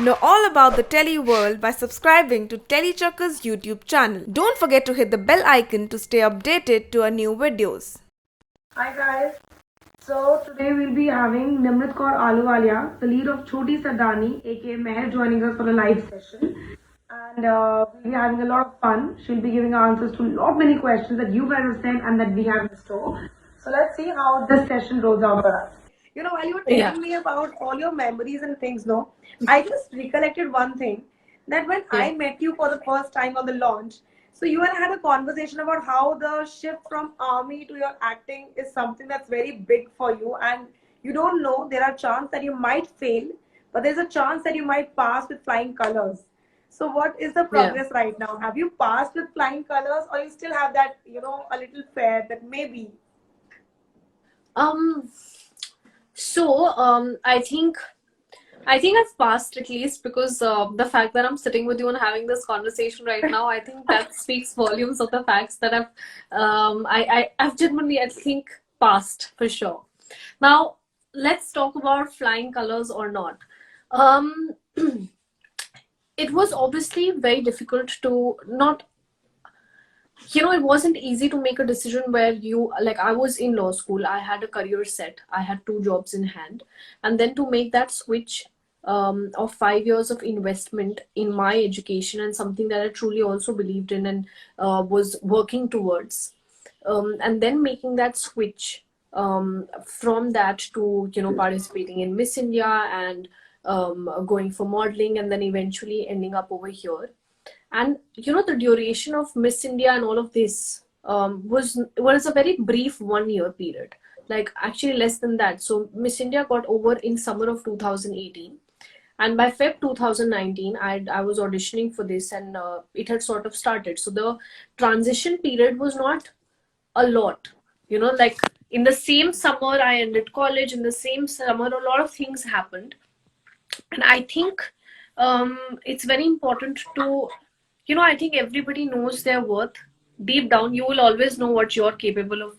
Know all about the Telly world by subscribing to Tellychucker's YouTube channel. Don't forget to hit the bell icon to stay updated to our new videos. Hi guys, so today we'll be having Nimrit Kaur Ahluwalia, the lead of Choti Sardani, aka Meher, joining us for a live session. And we'll be having a lot of fun. She'll be giving answers to lot many questions that you guys have sent and that we have in store. So let's see how this session rolls out for us. You know, while you were telling me about all your memories and things, no, I just recollected one thing that when I met you for the first time on the launch, so you and I had a conversation about how the shift from army to your acting is something that's very big for you, and you don't know, there are chances that you might fail, but there's a chance that you might pass with flying colors. So what is the progress right now? Have you passed with flying colors, or you still have that, a little fear that maybe? Um, I think I've passed, at least, because the fact that I'm sitting with you and having this conversation right now, I think that speaks volumes of the facts that I've genuinely, I think, passed for sure. Now, let's talk about flying colors or not. Um, it was obviously very difficult to not, it wasn't easy to make a decision where I was in law school, I had a career set, I had two jobs in hand, and then to make that switch of 5 years of investment in my education and something that I truly also believed in and was working towards, and then making that switch from that to participating in Miss India and going for modeling, and then eventually ending up over here. And the duration of Miss India and all of this was a very brief 1 year period, like actually less than that. So Miss India got over in summer of 2018, and by Feb 2019 I was auditioning for this, and it had sort of started. So the transition period was not a lot, like in the same summer I ended college, in the same summer a lot of things happened. And I think it's very important to, I think everybody knows their worth. Deep down, you will always know what you're capable of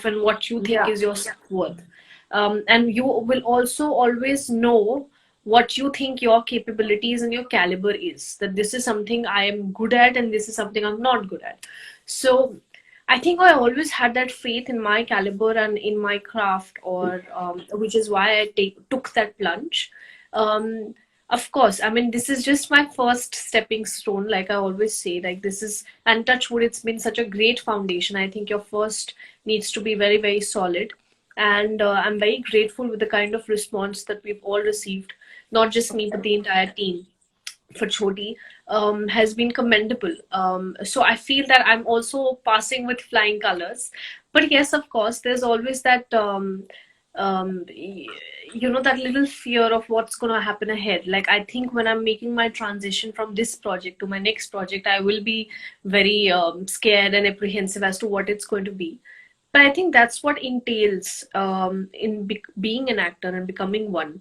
and what you think is your self-worth. And you will also always know what you think your capabilities and your caliber is. That this is something I am good at and this is something I'm not good at. So I think I always had that faith in my caliber and in my craft, or which is why I took that plunge. Of course, I mean, this is just my first stepping stone. Like I always say, like this is, and touch wood, it's been such a great foundation. I think your first needs to be very, very solid. And I'm very grateful with the kind of response that we've all received, not just me, but the entire team for Choti, has been commendable. So I feel that I'm also passing with flying colors. But yes, of course, there's always that, that little fear of what's going to happen ahead. Like I think when I'm making my transition from this project to my next project, I will be very scared and apprehensive as to what it's going to be. But I think that's what entails in being an actor and becoming one.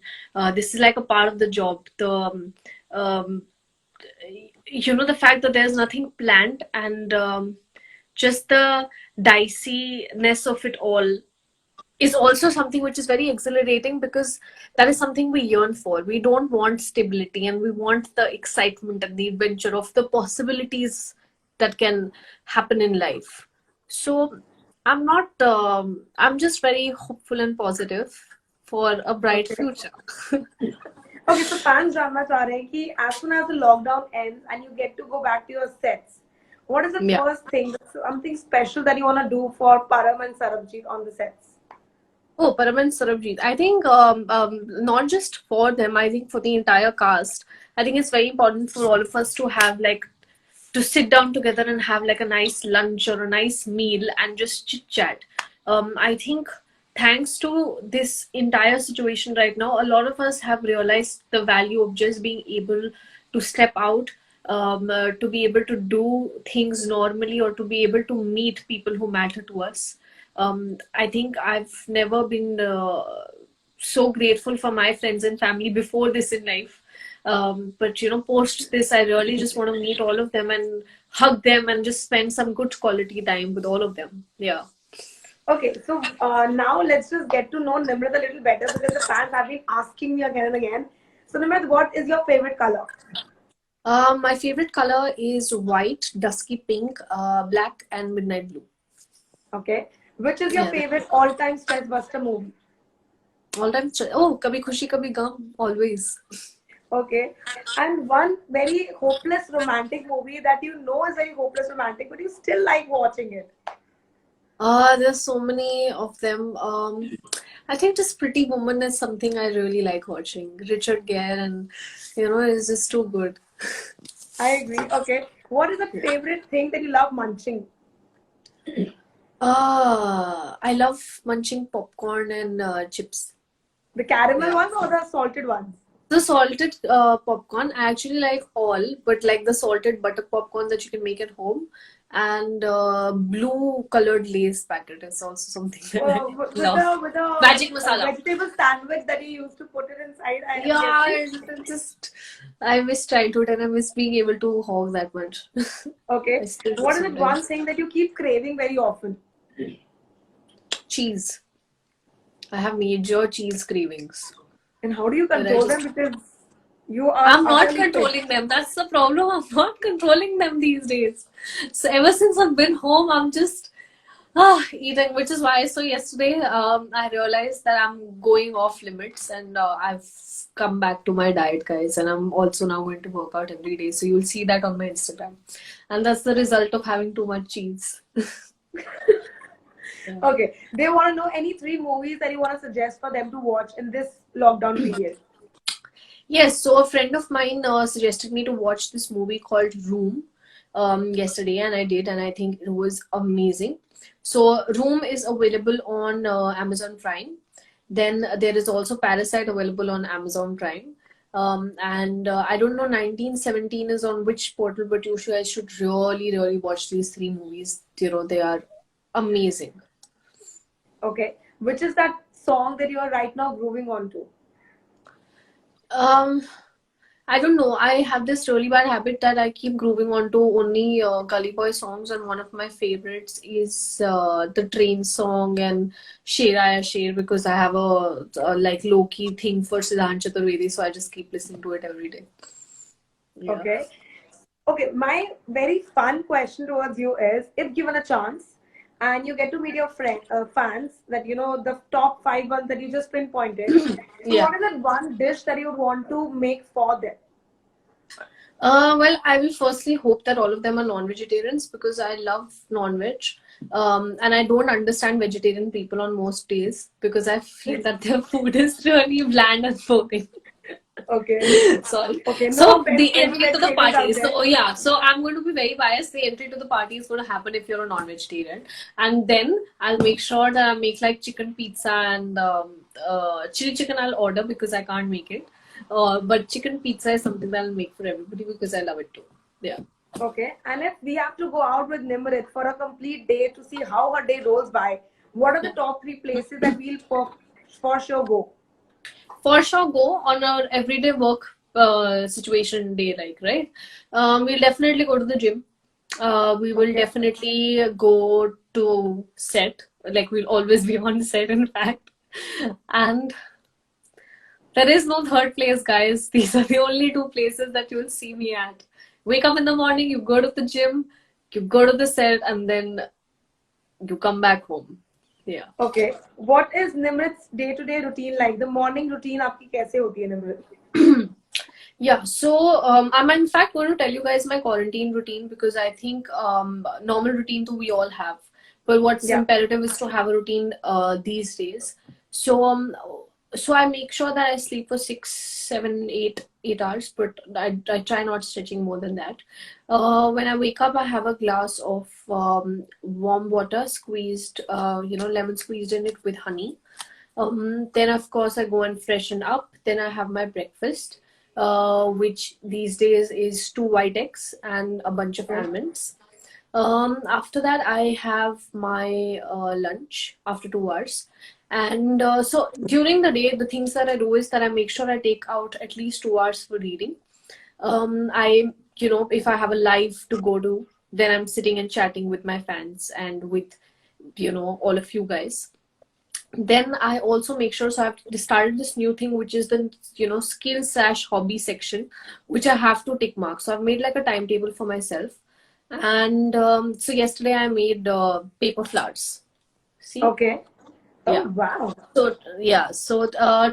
This is like a part of the job. Um, the fact that there's nothing planned, and just the diciness of it all is also something which is very exhilarating, because that is something we yearn for. We don't want stability, and we want the excitement and the adventure of the possibilities that can happen in life. So I'm not, I'm just very hopeful and positive for a bright future. Okay, so fans जानना चाह रहे हैं कि as soon as the lockdown ends and you get to go back to your sets, what is the first thing, something special that you want to do for Param and Sarabjit on the sets? Oh, Param and Sarabjit. I think not just for them, I think for the entire cast. I think it's very important for all of us to have to sit down together and have like a nice lunch or a nice meal and just chit chat. I think thanks to this entire situation right now, a lot of us have realized the value of just being able to step out, to be able to do things normally, or to be able to meet people who matter to us. I think I've never been so grateful for my friends and family before this in life. But post this, I really just want to meet all of them and hug them and just spend some good quality time with all of them. Yeah. Okay, so now let's just get to know Nimrit a little better, because the fans have been asking me again and again. So Nimrit, what is your favorite color? My favorite color is white, dusky pink, black, and midnight blue. Okay. Which is your Yeah. favorite all-time stress buster movie? All time. Oh, Kabhi Khushi Kabhi Gum. Always. Okay. And one very hopeless romantic movie that you know is very hopeless romantic, but you still like watching it. There's so many of them. I think just Pretty Woman is something I really like watching. Richard Gere and it's just too good. I agree. Okay. What is the favorite thing that you love munching? I love munching popcorn and chips. The caramel Yeah. ones or the salted ones? The salted popcorn, I actually like all, but like the salted butter popcorn that you can make at home, and blue colored Lay's packet is also something that I love. With the Magic masala. vegetable sandwich that you used to put it inside. Yeah, it just I miss childhood and I miss being able to hog that much. Okay. I still do What is it one sometimes. thing that you keep craving very often? Cheese. I have major cheese cravings. And how do you But I control just them? Because you are I'm not utterly fit. controlling them. That's the problem. I'm not controlling them these days. So ever since I've been home, I'm just eating, which is why. So yesterday, I realized that I'm going off limits, and I've come back to my diet, guys. And I'm also now going to work out every day. So you'll see that on my Instagram, and that's the result of having too much cheese. Okay. They want to know any 3 movies that you want to suggest for them to watch in this lockdown period. Yes, so a friend of mine suggested me to watch this movie called Room yesterday, and I did, and I think it was amazing. So Room is available on Amazon Prime. Then there is also Parasite available on Amazon Prime. And I don't know 1917 is on which portal, but you should really, really watch these 3 movies. They are amazing. Okay. Which is that song that you are right now grooving onto? I don't know. I have this really bad habit that I keep grooving onto only Gully Boy songs, and one of my favorites is the Train song and Sher Aaya Sher, because I have a like low key thing for Siddhant Chaturvedi, so I just keep listening to it every day. Yeah. Okay. Okay. My very fun question towards you is, if given a chance and you get to meet your fans, that the top 5 ones that you just pinpointed. So Yeah. what is that one dish that you want to make for them? Well, I will firstly hope that all of them are non-vegetarians, because I love non-veg. And I don't understand vegetarian people on most days, because I feel that their food is really bland and boring. Okay. Sorry. Okay. No So offense the to any entry to the vegetarians party. out there. So yeah. So I'm going to be very biased. The entry to the party is going to happen if you're a non-vegetarian, and then I'll make sure that I make like chicken pizza and chili chicken. I'll order because I can't make it. But chicken pizza is something that I'll make for everybody because I love it too. Yeah. Okay. And if we have to go out with Nimrit for a complete day to see how her day rolls by, what are the top 3 places that we'll for sure go? For sure, go on our everyday work situation day, like, right? We'll definitely go to the gym. We will definitely go to set. Like, we'll always be on set, in fact. And there is no third place, guys. These are the only 2 places that you'll see me at. Wake up in the morning, you go to the gym, you go to the set, and then you come back home. Yeah. Okay. What is Nimrit's day-to-day routine like? The morning routine आपकी कैसे होती है Nimrit? Yeah, so I'm in fact going to tell you guys my quarantine routine, because I think normal routine too we all have, but what's imperative is to have a routine these days. So I make sure that I sleep for 6, 7, 8 hours, but I try not stretching more than that. When I wake up, I have a glass of warm water squeezed, lemon squeezed in it with honey. Then of course I go and freshen up. Then I have my breakfast, which these days is 2 white eggs and a bunch of almonds. After that, I have my lunch after 2 hours. And so during the day, the things that I do is that I make sure I take out at least 2 hours for reading. If I have a live to go to, then I'm sitting and chatting with my fans and with, all of you guys. Then I also make sure, so I've started this new thing, which is the skill slash hobby section, which I have to tick mark. So I've made like a timetable for myself. And so yesterday I made paper flowers. See? Okay. Oh, Yeah. wow. So yeah, so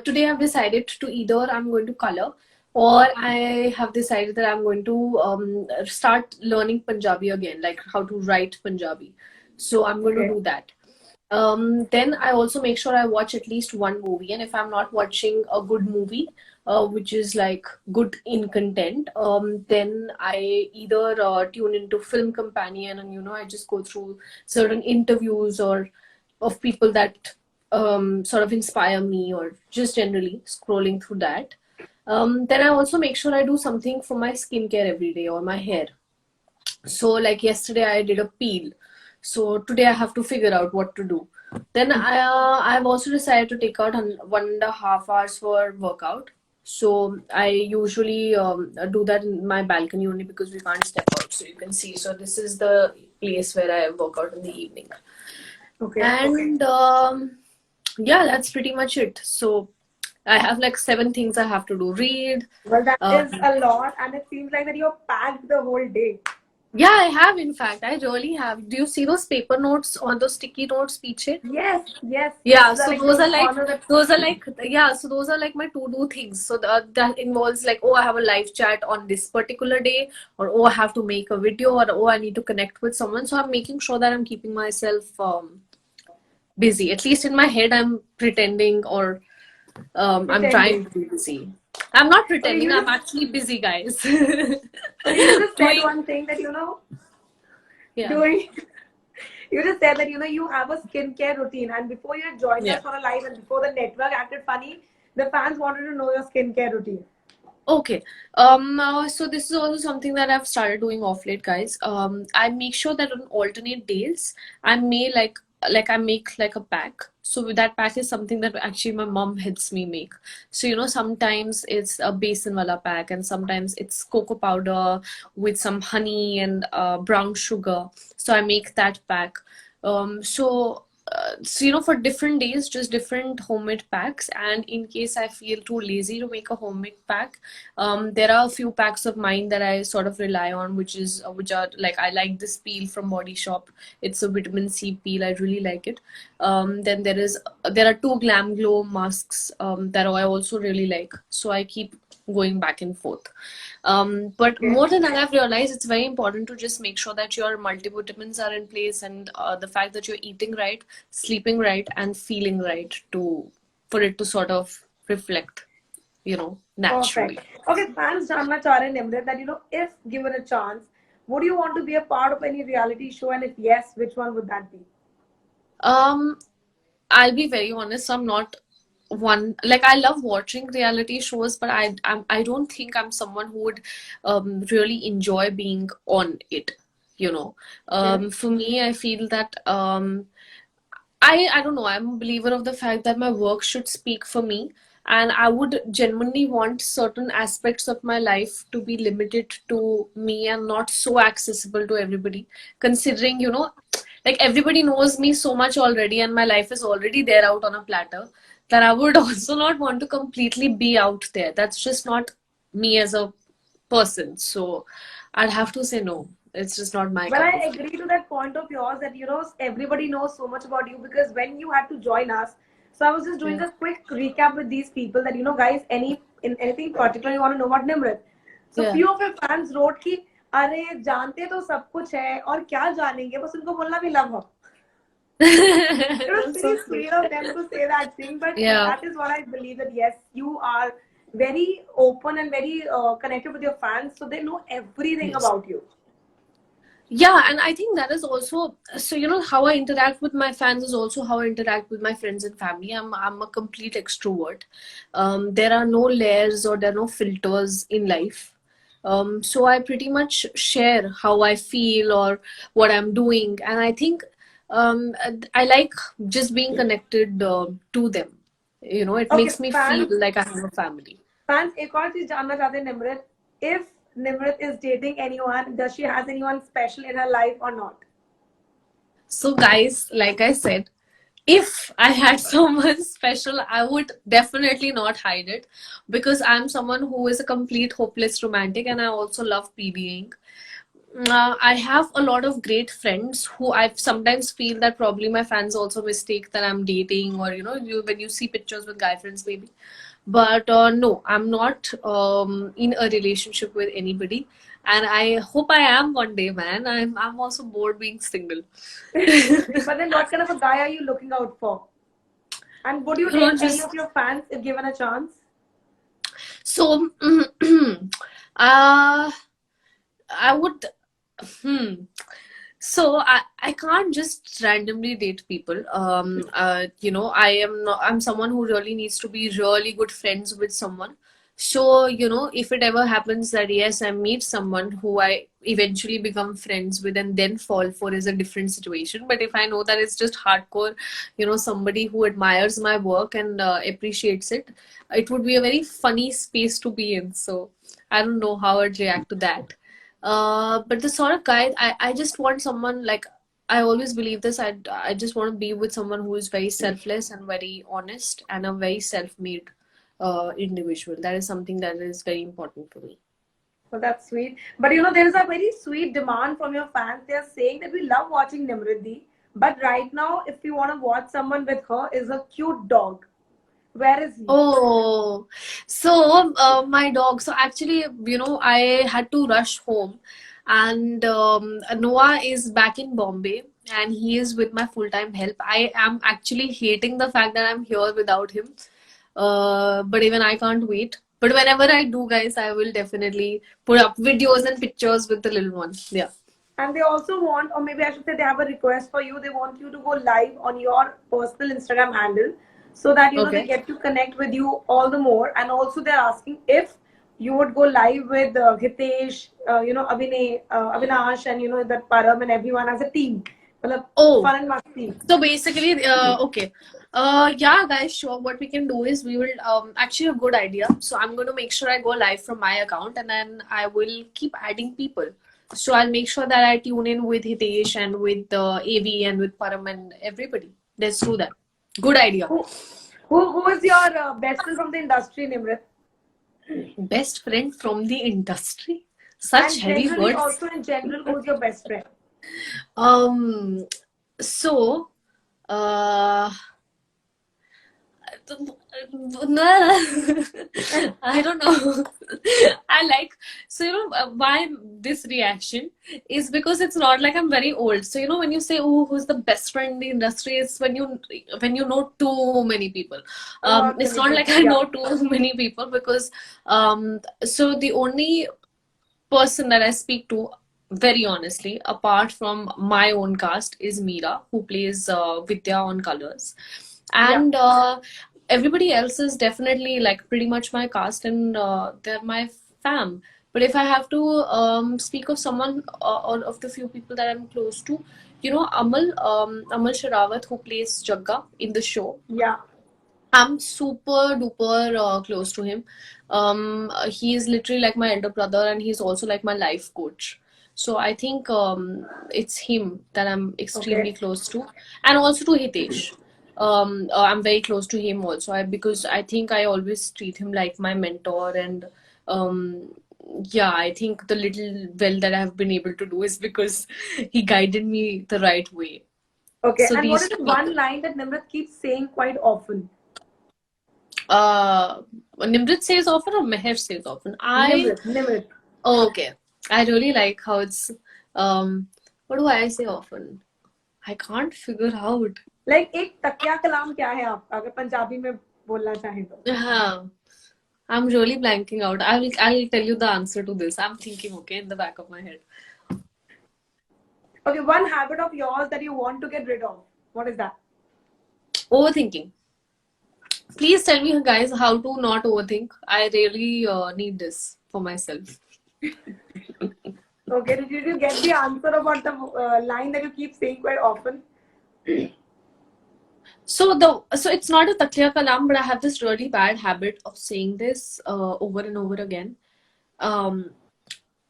today I've decided to either I'm going to color, or I have decided that I'm going to start learning Punjabi again, like how to write Punjabi. So I'm going to Okay. do that. Then I also make sure I watch at least one movie, and if I'm not watching a good movie, which is like good in content, then I either tune into Film Companion, and I just go through certain interviews or of people that sort of inspire me, or just generally scrolling through that. Then I also make sure I do something for my skincare every day or my hair. So like yesterday I did a peel. So today I have to figure out what to do. Then I've also decided to take out 1.5 hours for workout. So I usually do that in my balcony only because we can't step out. So you can see. So this is the place where I work out in the evening. Okay. And yeah, that's pretty much it. So I have like 7 things I have to do. Read. Well, that is Um, a lot, and it seems like that you're packed the whole day. yeah, I have. In fact, I really have. Do you see those paper notes or those sticky notes, Piche? Yes, yes. Yeah, The, so like those those are like corners that. yeah, so those are like my to-do things. So that involves like, oh, I have a live chat on this particular day, or oh, I have to make a video, or oh, I need to connect with someone. So I'm making sure that I'm keeping myself busy. At least in my head, I'm pretending, or I'm trying Pretending. to be busy. I'm not Okay, pretending, you I'm just actually busy, guys. okay, you just said Doing, one thing that yeah, doing. You just said that you have a skincare routine, and before you had joined yeah. us for a live, and before the network acted funny, the fans wanted to know your skincare routine. Okay. So this is also something that I've started doing off late, guys. I make sure that on alternate days, I may like I make like a pack. So that pack is something that actually my mom helps me make. So sometimes it's a basin wala pack, and sometimes it's cocoa powder with some honey and brown sugar. So I make that pack. So for different days, just different homemade packs. And in case I feel too lazy to make a homemade pack, there are a few packs of mine that I sort of rely on, which are like, I like this peel from Body Shop. It's a vitamin C peel. I really like it. Then there are two Glam Glow masks that I also really like. So I keep going back and forth. But Okay. more than that, I've realized it's very important to just make sure that your multivitamins are in place, and the fact that you're eating right, sleeping right, and feeling right, to for it to sort of reflect, naturally. Perfect. Okay, fans जानना चाह रहे हैं Nimrit that if given a chance, would you want to be a part of any reality show, and if yes, which one would that be? Um, I'll be very honest. I'm not one, like, I love watching reality shows, but I don't think I'm someone who would really enjoy being on it. Okay. For me, I feel that I don't know. I'm a believer of the fact that my work should speak for me, and I would genuinely want certain aspects of my life to be limited to me and not so accessible to everybody. Considering, like, everybody knows me so much already, and my life is already there out on a platter, that I would also not want to completely be out there. That's just not me as a person. So I'd have to say no. It's just not my Well, cup I of tea. agree to that point of yours that everybody knows so much about you because when you had to join us, so I was just doing Yeah. a quick recap with these people that guys, anything particular you want to know about Nimrit. So Yeah. few of your fans wrote कि अरे जानते तो सब कुछ है और क्या जानेंगे बस उनको बोलना भी love her. It was That's so very sweet. sweet of them to say that thing, but Yeah. that is what I believe that yes, you are very open and very connected with your fans, so they know everything Yes. about you. Yeah, and I think that is also, so how I interact with my fans is also how I interact with my friends and family. I'm a complete extrovert. There are no layers, or there are no filters in life. So I pretty much share how I feel or what I'm doing, and I think I like just being connected to them. It Okay, makes me feel fans. like I have a family. Fans एक और चीज जानना चाहते हैं Nimrit if Nimrit is dating anyone does she has anyone special in her life और not So, guys, like I said, if I had someone special, I would definitely not hide it, because I'm someone who is a complete hopeless romantic, and I also love PDing. I have a lot of great friends who I sometimes feel that probably my fans also mistake that I'm dating, or when you see pictures with guy friends maybe. But no, I'm not in a relationship with anybody, and I hope I am one day, man. I'm also bored being single. But then what kind of a guy are you looking out for? And would you date any of your fans if given a chance? So, uh, I would. Hmm. So I can't just randomly date people. I'm someone who really needs to be really good friends with someone. So, if it ever happens that yes, I meet someone who I eventually become friends with and then fall for, is a different situation. But if I know that it's just hardcore, somebody who admires my work and appreciates it, it would be a very funny space to be in. So I don't know how I'd react to that. But the sort of guy I just want someone like, I always believe this. I just want to be with someone who is very selfless and very honest and a very self-made individual. That is something that is very important for me. Well, that's sweet. But there is a very sweet demand from your fans. They are saying that we love watching Nimrit, but right now, if you want to watch someone with her, is a cute dog. Where is he? Oh, so my dog. So actually, I had to rush home, and Noah is back in Bombay, and he is with my full-time help. I am actually hating the fact that I'm here without him. But even I can't wait. But whenever I do, guys, I will definitely put up videos and pictures with the little one. Yeah. And they also want, or maybe I should say, they have a request for you. They want you to go live on your personal Instagram handle so that they Okay. get to connect with you all the more. And also, they're asking if you would go live with Hitesh, Avinash, and that Param and everyone as a team. Oh. Fun and masti. So basically, okay. Yeah, guys, sure. What we can do is we will actually a good idea. So I'm going to make sure I go live from my account, and then I will keep adding people. So I'll make sure that I tune in with Hitesh and with AV and with Param and everybody. Let's do that. Good idea. Who is your best friend from the industry, Nimrit? Best friend from the industry? Such And heavy generally, words. also in general, who's your best friend? So, uh, I don't know. I like, so why this reaction is because it's not like I'm very old. So when you say, oh, who's the best friend in the industry, it's when you know too many people. It's not like I know too many people, because so the only person that I speak to very honestly, apart from my own cast, is Meera, who plays Vidya on Colors. And everybody else is definitely like pretty much my cast, and they're my fam. But if I have to speak of someone, or of the few people that I'm close to, Amal Sharawat, who plays Jagga in the show. Yeah. I'm super duper close to him. He is literally like my elder brother, and he's also like my life coach. So I think it's him that I'm extremely close to, and also to Hitesh. I'm very close to him also, because I think I always treat him like my mentor, and yeah, I think the little well that I have been able to do is because he guided me the right way. Okay, So and what is these the one line that Nimrit keeps saying quite often? Nimrit says often, or Meher says often? Nimrit. Oh, okay. I really like how it's what do I say often? I can't figure out. Like एक तकिया कलाम क्या है आपका अगर पंजाबी में बोलना चाहें तो? हाँ. I'm really blanking out. I'll tell you the answer to this. I'm thinking, okay, in the back of my head. Okay, one habit of yours that you want to get rid of. What is that? Overthinking. Please tell me, guys, how to not overthink. I really need this for myself. Okay, did you get the answer about the line that you keep saying quite often? So it's not a takliya kalam, but I have this really bad habit of saying this over and over again.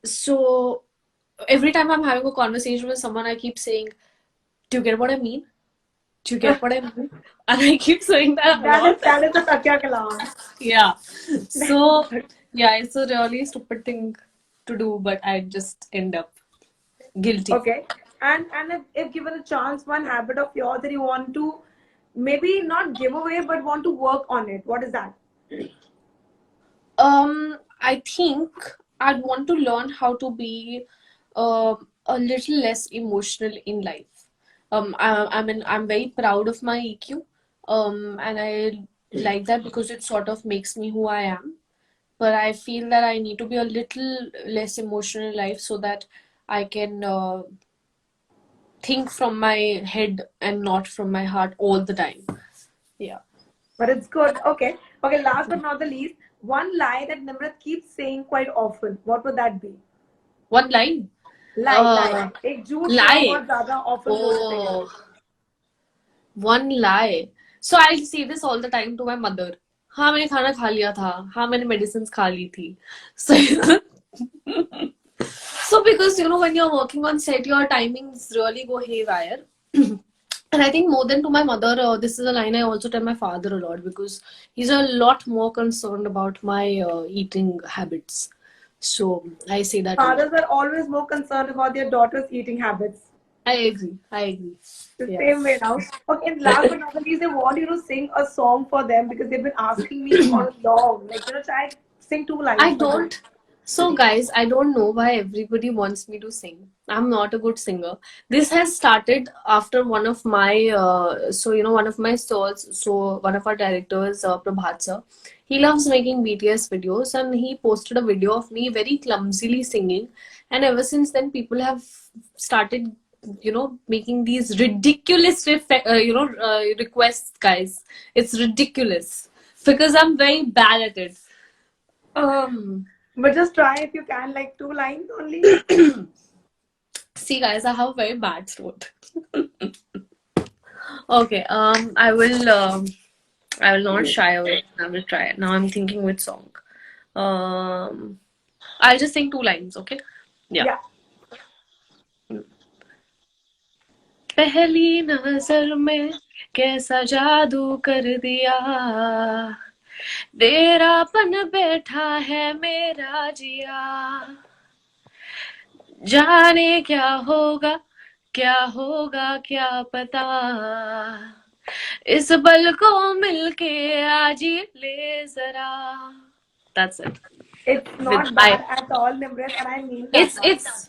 So every time I'm having a conversation with someone, I keep saying, "Do you get what I mean?" Do you get what I mean? And I keep saying that a lot. That is a takya kalam. Yeah. So yeah, it's a really stupid thing to do, but I just end up guilty. Okay. And if given a chance, one habit of yours that you want to maybe not give away but want to work on it, what is that? I think I'd want to learn how to be a little less emotional in life. I mean, I'm very proud of my EQ, and I like that because it sort of makes me who I am. But I feel that I need to be a little less emotional in life so that I can think from my head and not from my heart all the time. Yeah. But it's good. Okay. Okay, last but not the least, one lie that Nimrit keeps saying quite often. What would that be? One line. Lie. एक झूठ जो Lie. बहुत ज़्यादा often बोलते हैं. Oh, one lie. So I'll say this all the time to my mother. हाँ मैंने खाना खा लिया था. हाँ मैंने medicines खा ली थी. So so because when you're working on set, your timings really go haywire. And I think more than to my mother, this is a line I also tell my father a lot because he's a lot more concerned about my eating habits. So I say that. Fathers are always more concerned about their daughters' eating habits. I agree. The same way now. Okay, and last but not the least, they want you to sing a song for them because they've been asking me for long. Like, try sing 2 lines. I don't. So guys, I don't know why everybody wants me to sing. I'm not a good singer. This has started after one of my one of my stores. So one of our directors, Prabhat sir, he loves making BTS videos, and he posted a video of me very clumsily singing. And ever since then, people have started, making these ridiculous requests, guys. It's ridiculous because I'm very bad at it. But just try if you can, like 2 lines only. See, guys, I have a very bad throat. Okay, I will not shy away. I will try it. Now I'm thinking which song. I'll just sing 2 lines, okay? Yeah. पहली नजर में कैसा जादू कर दिया तेरापन बैठा है मेरा जिया जाने क्या होगा क्या पता इस पल को मिलके आज ही ले जरा. That's it. It's not bad at all, Nimrit, and I mean that. It's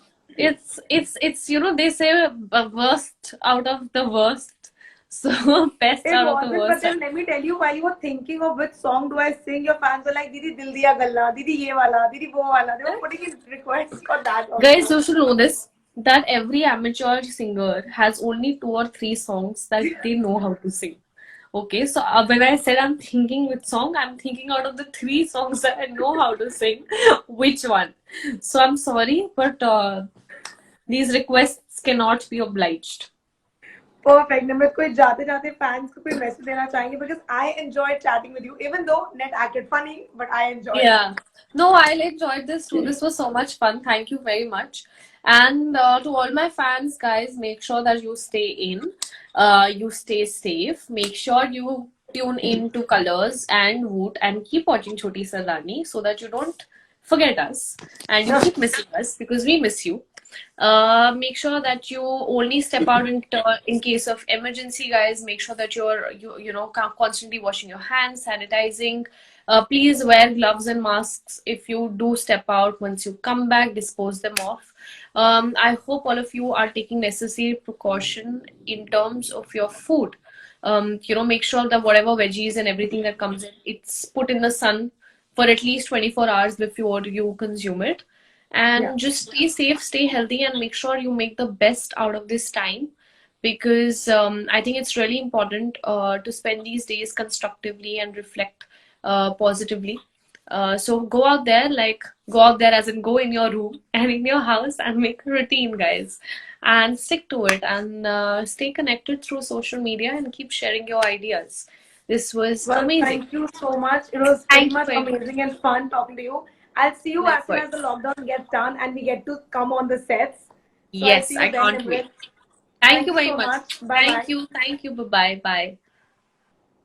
they say worst out of the worst. So best out of the worst. But then let me tell you, while you were thinking of which song do I sing, your fans were like, Didi Dil Diya Galla, Didi Ye Wala, Didi Wo Wala. They were putting in requests for that also. Guys, you should know this, that every amateur singer has only 2 or 3 songs that they know how to sing. Okay, so when I said I'm thinking which song, I'm thinking out of the 3 songs that I know how to sing, which one. So I'm sorry, but these requests cannot be obliged. Perfect. Nimrit, कोई जाते जाते fans को कोई message देना चाहेंगे because I enjoyed chatting with you, even though net acted funny, but I enjoyed it. No, I enjoyed this too. This was so much fun. Thank you very much. And to all my fans, guys, make sure that you stay in. You stay safe. Make sure you tune in to Colors and Woot and keep watching Choti Sardani so that you don't forget us and you keep missing us because we miss you. Make sure that you only step out in case of emergency, guys. Make sure that you're constantly washing your hands, sanitizing. Please wear gloves and masks if you do step out. Once you come back, dispose them off. I hope all of you are taking necessary precaution in terms of your food. Make sure that whatever veggies and everything that comes in, it's put in the sun for at least 24 hours before you consume it. And just stay safe, stay healthy, and make sure you make the best out of this time because I think it's really important to spend these days constructively and reflect positively. So go out there as in go in your room and in your house and make a routine, guys, and stick to it and stay connected through social media and keep sharing your ideas. This was amazing. Thank you so much. It was very much amazing and fun talking to you. I'll see you as soon as the lockdown gets done and we get to come on the sets. So yes, I can't wait. Thank you very so much. Bye bye. Thank you. Bye bye.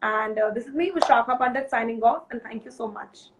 And this is me, Vishakha Pandit, signing off. And thank you so much.